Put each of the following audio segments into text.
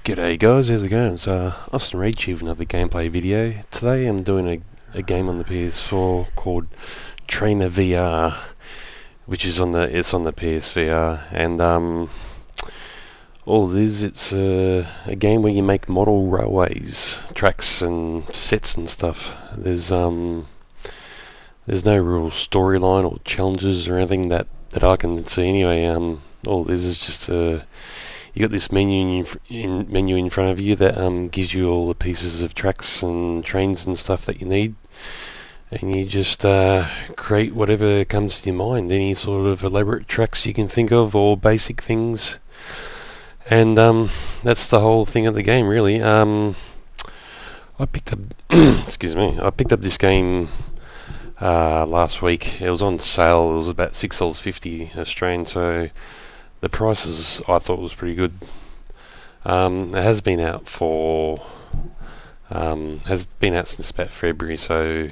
G'day guys, how's it going? It's Austin Reed here with another gameplay video. Today I'm doing a game on the PS4 called Trainer VR, which is on the PSVR, and all it is, it's a game where you make model railways, tracks and sets and stuff. There's no real storyline or challenges or anything that I can see anyway. All this is just you got this menu in front of you that gives you all the pieces of tracks and trains and stuff that you need, and you just create whatever comes to your mind, any sort of elaborate tracks you can think of or basic things, and that's the whole thing of the game really. I picked up excuse me, I picked up this game last week. It was on sale. It was about $6.50 Australian, so the prices I thought was pretty good. It has been out since about February, so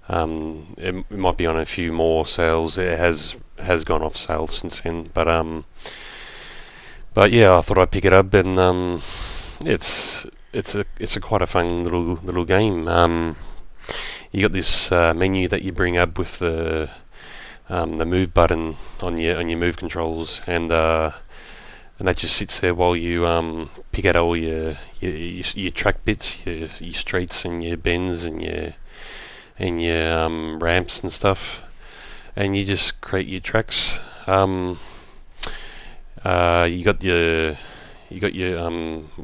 it might be on a few more sales. It has gone off sale since then, but yeah, I thought I'd pick it up, and it's a quite a fun little game. You got this menu that you bring up with the move button on your move controls, and that just sits there while you pick out all your track bits, your straights and your bends and your ramps and stuff, and you just create your tracks. You got your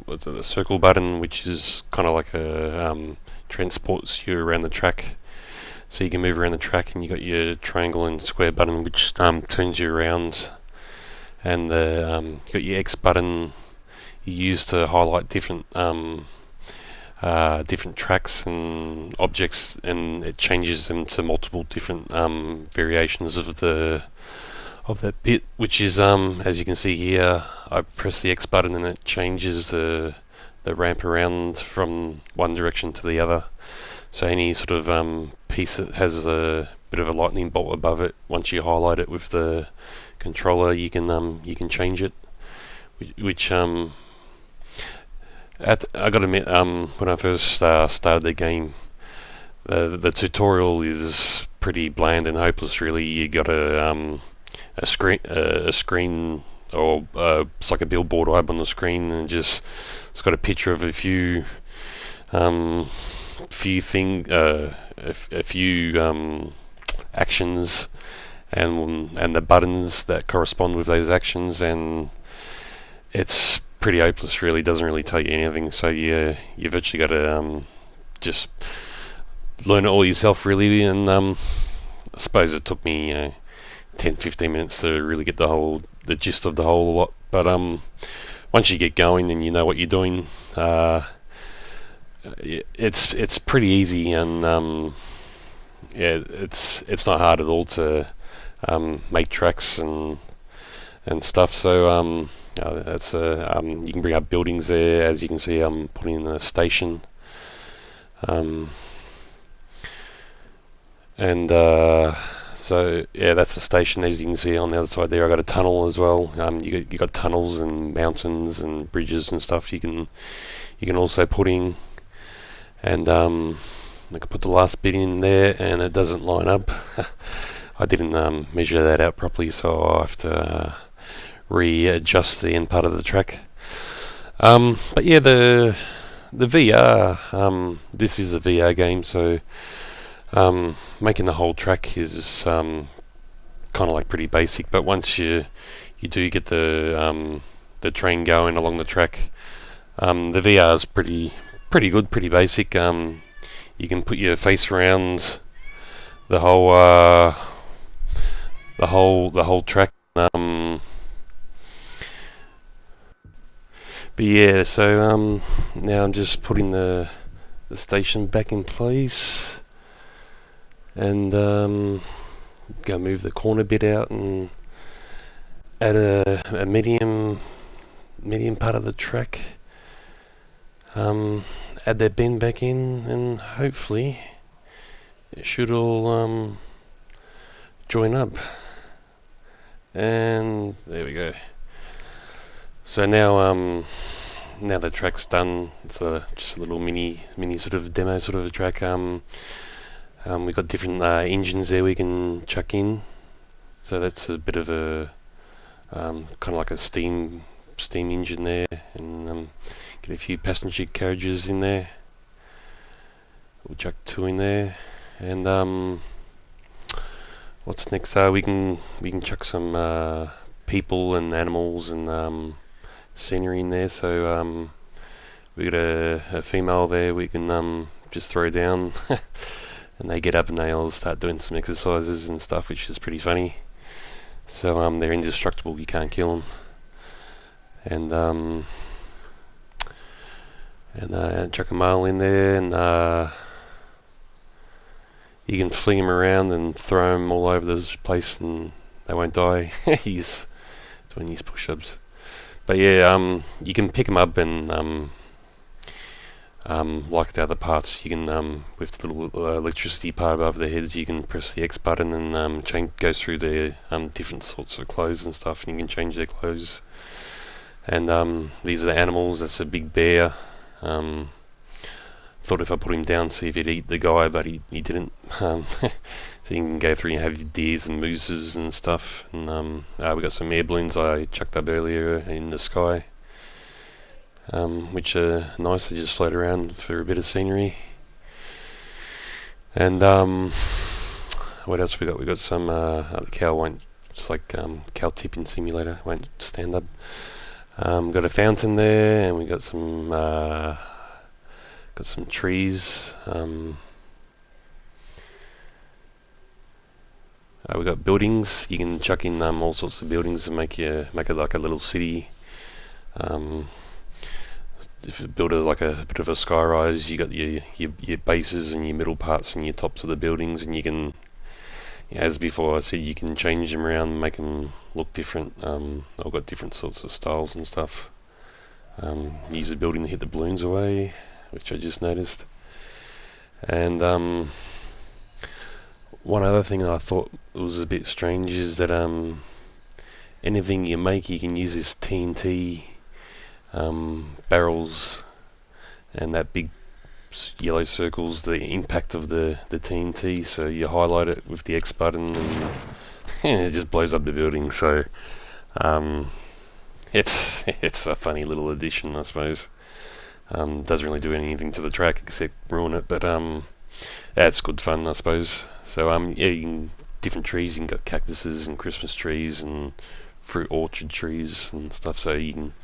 what's it, the circle button, which is kind of like a transports you around the track, so you can move around the track, and you got your triangle and square button, which turns you around, and the got your X button you use to highlight different tracks and objects, and it changes them to multiple different variations of that bit, which is as you can see here, I press the X button and it changes the ramp around from one direction to the other. So any sort of piece that has a bit of a lightning bolt above it, once you highlight it with the controller, you can change it. Which I got to admit, when I first started the game, the tutorial is pretty bland and hopeless. Really, you got a screen, or it's like a billboard up on the screen, and it's got a picture of a few actions, and the buttons that correspond with those actions, and it's pretty hopeless. Really, doesn't really tell you anything. So you've actually got to just learn it all yourself, really. And I suppose it took me 10-15 minutes to really get the gist of the whole lot. But once you get going and you know what you're doing, it's pretty easy, and yeah, it's not hard at all to make tracks and stuff. So that's you can bring up buildings there. As you can see, I'm putting in a station, and so yeah, that's the station. As you can see on the other side there, I got a tunnel as well. You got tunnels and mountains and bridges and stuff. You can also put in, and I could put the last bit in there, and it doesn't line up. I didn't measure that out properly, so I'll have to readjust the end part of the track. But yeah, the VR. This is the VR game, so making the whole track is kind of like pretty basic. But once you do get the train going along the track, the VR is pretty good, pretty basic. You can put your face around the whole track. But yeah, so now I'm just putting the station back in place, and go move the corner bit out and add a medium part of the track. Add that bend back in, and hopefully it should all join up. And there we go. So now now the track's done, it's just a little mini sort of demo sort of a track. We've got different engines there we can chuck in, so that's a bit of a kind of like a steam engine there, and get a few passenger carriages in there. We'll chuck 2 in there, and what's next? We can chuck some people and animals and scenery in there. So we got a female there we can just throw down, and they get up and they all start doing some exercises and stuff, which is pretty funny. So they're indestructible, you can't kill them. And chuck a male in there, and you can fling him around and throw him all over the place and they won't die. He's doing his push-ups. But yeah, you can pick them up and like the other parts, you can with the little electricity part above their heads, you can press the X button and go through their different sorts of clothes and stuff, and you can change their clothes. And these are the animals. That's a big bear. Thought if I put him down, see if he'd eat the guy, but he didn't. So you can go through and have deers and mooses and stuff. And we got some air balloons I chucked up earlier in the sky, which are nice. They just float around for a bit of scenery. And what else we got? We got some the cow won't. It's like cow tipping simulator. Won't stand up. Got a fountain there, and we got some trees. We got buildings. You can chuck in all sorts of buildings and make it like a little city. If you build like a bit of a skyrise, you got your bases and your middle parts and your tops of the buildings, and you can, as before I said, you can change them around and make them look different. I've got different sorts of styles and stuff. Use the building to hit the balloons away, which I just noticed. And one other thing I thought was a bit strange is that anything you make, you can use this TNT barrels, and that big yellow circle's the impact of the TNT, so you highlight it with the X button and it just blows up the building. So it's a funny little addition, I suppose. Doesn't really do anything to the track except ruin it, but yeah, it's good fun, I suppose. So yeah, you can, different trees, you can got cactuses and Christmas trees and fruit orchard trees and stuff, so you can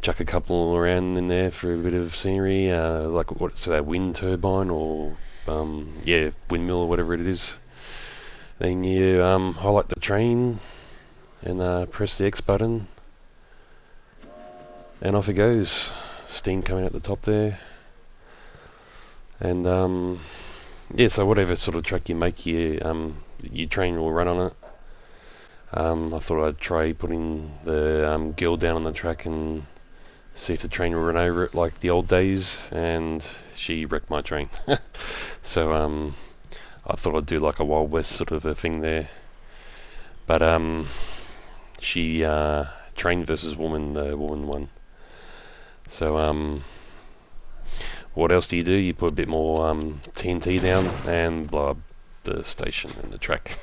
chuck a couple around in there for a bit of scenery, like what's that, wind turbine or yeah, windmill or whatever it is. Then you highlight the train and press the X button, and off it goes. Steam coming out the top there, and yeah, so whatever sort of track you make, your train will run on it. I thought I'd try putting the girl down on the track and see if the train will run over it like the old days, and she wrecked my train. So I thought I'd do like a Wild West sort of a thing there, but she train versus woman, the woman won. So what else do? You put a bit more TNT down and blow up the station and the track.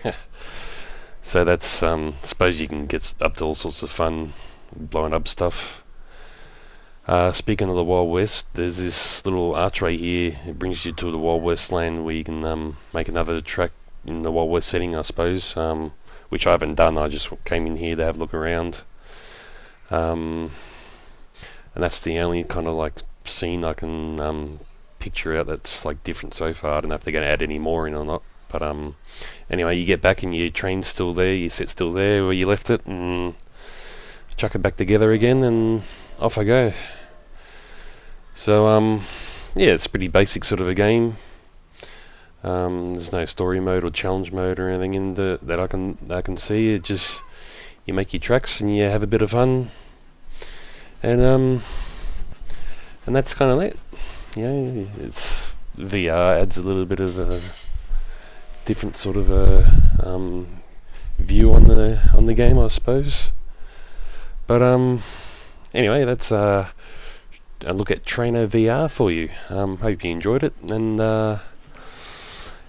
So that's suppose you can get up to all sorts of fun blowing up stuff. Speaking of the Wild West, there's this little archway here. It brings you to the Wild West land where you can make another track in the Wild West setting, I suppose, which I haven't done. I just came in here to have a look around. And that's the only kind of like scene I can picture out that's like different so far. I don't know if they're going to add any more in or not, but anyway, you get back and your train's still there, you sit still there where you left it, and chuck it back together again, and off I go. So yeah, it's a pretty basic sort of a game. There's no story mode or challenge mode or anything in that I can see. It just, you make your tracks and you have a bit of fun. And that's kind of it. Yeah, it's VR adds a little bit of a different sort of a view on the game, I suppose. But anyway, that's a look at Trainer VR for you. Hope you enjoyed it, and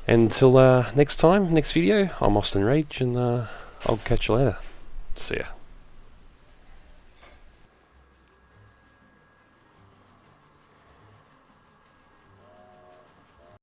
until next time, next video, I'm Austin Reach, and I'll catch you later. See ya.